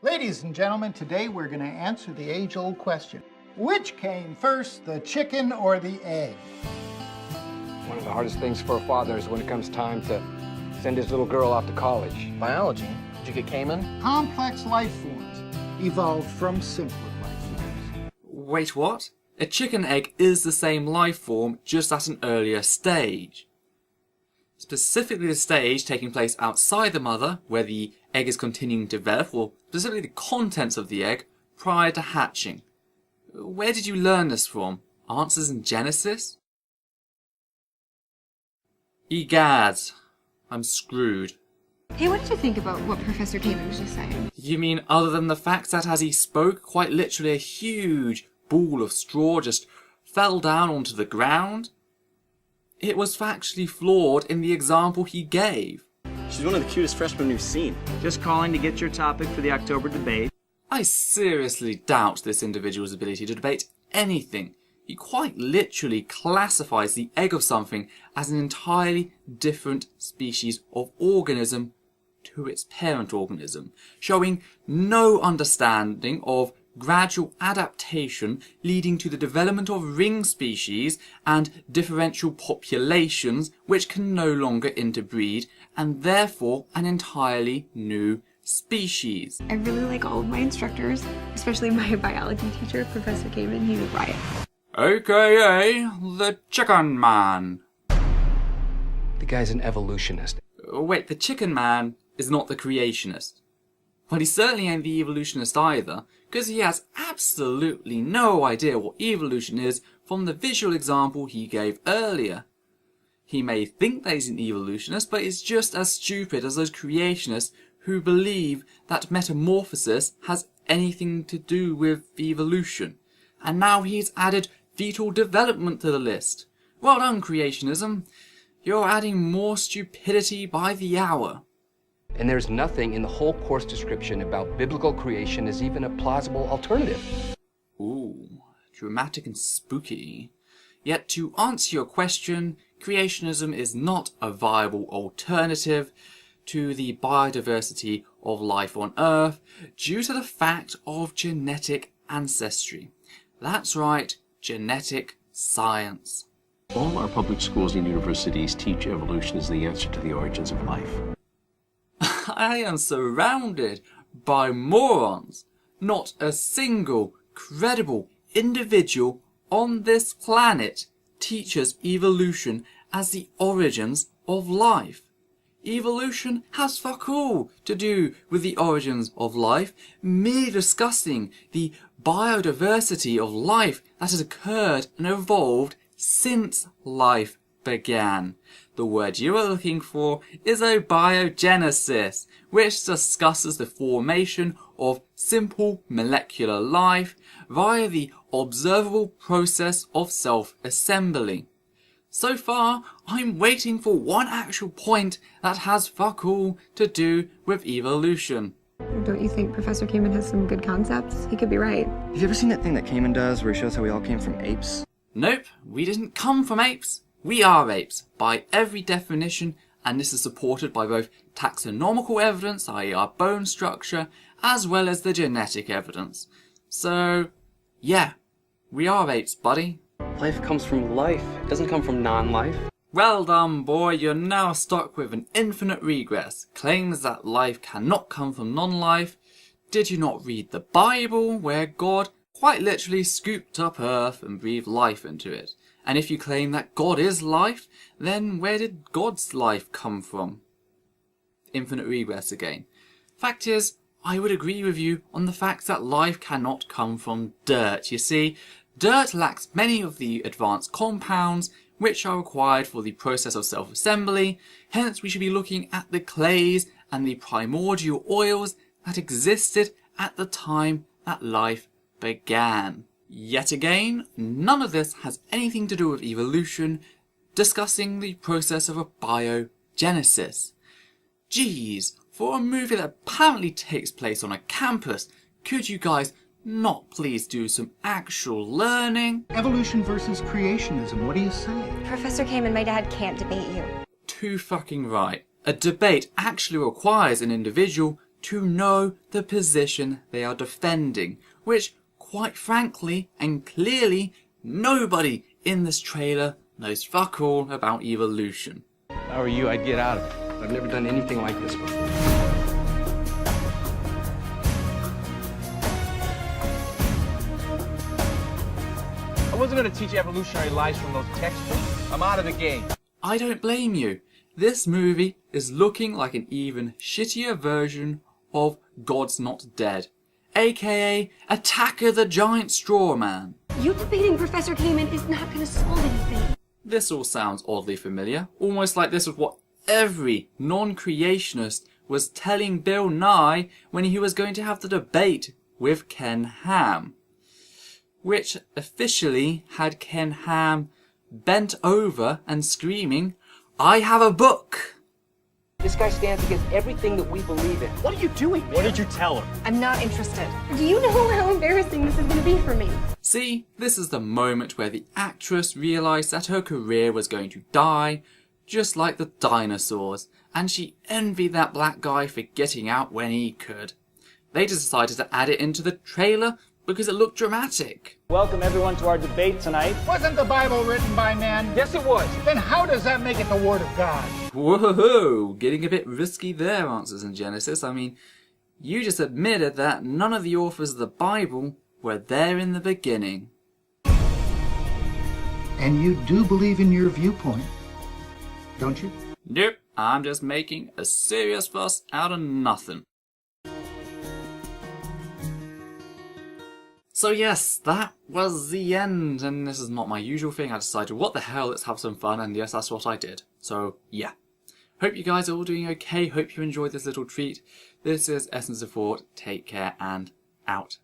Ladies and gentlemen, today we're going to answer the age-old question. Which came first, the chicken or the egg? One of the hardest things for a father is when it comes time to send his little girl off to college. Biology? Did you get Cayman? Complex life forms evolved from simpler life forms. Wait, what? A chicken egg is the same life form, just at an earlier stage. Specifically the stage taking place outside the mother, where the egg is continuing to develop, or specifically the contents of the egg, prior to hatching. Where did you learn this from? Answers in Genesis? Egad, I'm screwed. Hey, what did you think about what Professor Cayman was just saying? You mean other than the fact that as he spoke, quite literally a huge ball of straw just fell down onto the ground? It was factually flawed in the example he gave. She's one of the cutest freshmen we've seen. Just calling to get your topic for the October debate. I seriously doubt this individual's ability to debate anything. He quite literally classifies the egg of something as an entirely different species of organism to its parent organism, showing no understanding of gradual adaptation leading to the development of ring species and differential populations which can no longer interbreed, and therefore an entirely new species. I really like all of my instructors, especially my biology teacher, Professor Cayman. He's a riot. AKA the Chicken Man. The guy's an evolutionist. Wait, the Chicken Man is not the creationist. Well, he certainly ain't the evolutionist either, because he has absolutely no idea what evolution is from the visual example he gave earlier. He may think that he's an evolutionist, but is just as stupid as those creationists who believe that metamorphosis has anything to do with evolution. And now he's added fetal development to the list. Well done, creationism. You're adding more stupidity by the hour. And there's nothing in the whole course description about biblical creation as even a plausible alternative. Ooh, dramatic and spooky. Yet to answer your question, creationism is not a viable alternative to the biodiversity of life on Earth due to the fact of genetic ancestry. That's right, genetic science. All our public schools and universities teach evolution as the answer to the origins of life. I am surrounded by morons. Not a single credible individual on this planet teaches evolution as the origins of life. Evolution has fuck all to do with the origins of life, merely discussing the biodiversity of life that has occurred and evolved since life began. The word you are looking for is abiogenesis, which discusses the formation of simple molecular life via the observable process of self-assembly. So far, I'm waiting for one actual point that has fuck all to do with evolution. Don't you think Professor Cayman has some good concepts? He could be right. Have you ever seen that thing that Cayman does where he shows how we all came from apes? Nope, we didn't come from apes. We are apes, by every definition, and this is supported by both taxonomical evidence, i.e. our bone structure, as well as the genetic evidence. So, yeah, we are apes, buddy. Life comes from life. It doesn't come from non-life. Well done, boy, you're now stuck with an infinite regress. Claims that life cannot come from non-life. Did you not read the Bible, where God quite literally scooped up earth and breathed life into it? And if you claim that God is life, then where did God's life come from? Infinite regress again. Fact is, I would agree with you on the fact that life cannot come from dirt. You see, dirt lacks many of the advanced compounds which are required for the process of self-assembly, hence we should be looking at the clays and the primordial oils that existed at the time that life began. Yet again, none of this has anything to do with evolution, discussing the process of abiogenesis. Geez, for a movie that apparently takes place on a campus, could you guys not please do some actual learning? Evolution versus creationism, what do you say? Professor Cayman, my dad can't debate you. Too fucking right. A debate actually requires an individual to know the position they are defending, which, quite frankly and clearly, nobody in this trailer knows fuck all about evolution. If I were you, I'd get out of it. I've never done anything like this before. I wasn't going to teach evolutionary lies from those textbooks. I'm out of the game. I don't blame you. This movie is looking like an even shittier version of God's Not Dead, aka Attack of the Giant Straw Man. You debating Professor Kamen is not going to solve anything. This all sounds oddly familiar, almost like this was what every non-creationist was telling Bill Nye when he was going to have the debate with Ken Ham, which officially had Ken Ham bent over and screaming, "I have a book!" This guy stands against everything that we believe in. What are you doing, man? What did you tell her? I'm not interested. Do you know how embarrassing this is going to be for me? See, this is the moment where the actress realised that her career was going to die, just like the dinosaurs, and she envied that black guy for getting out when he could. They just decided to add it into the trailer because it looked dramatic. Welcome everyone to our debate tonight. Wasn't the Bible written by man? Yes, it was. Then how does that make it the Word of God? Whoa, getting a bit risky there, Answers in Genesis. I mean, you just admitted that none of the authors of the Bible were there in the beginning. And you do believe in your viewpoint, don't you? Nope, I'm just making a serious fuss out of nothing. So yes, that was the end, and this is not my usual thing. I decided, what the hell, let's have some fun, and yes, that's what I did. So yeah. Hope you guys are all doing okay, hope you enjoyed this little treat. This is Essence of Thought, take care, and out.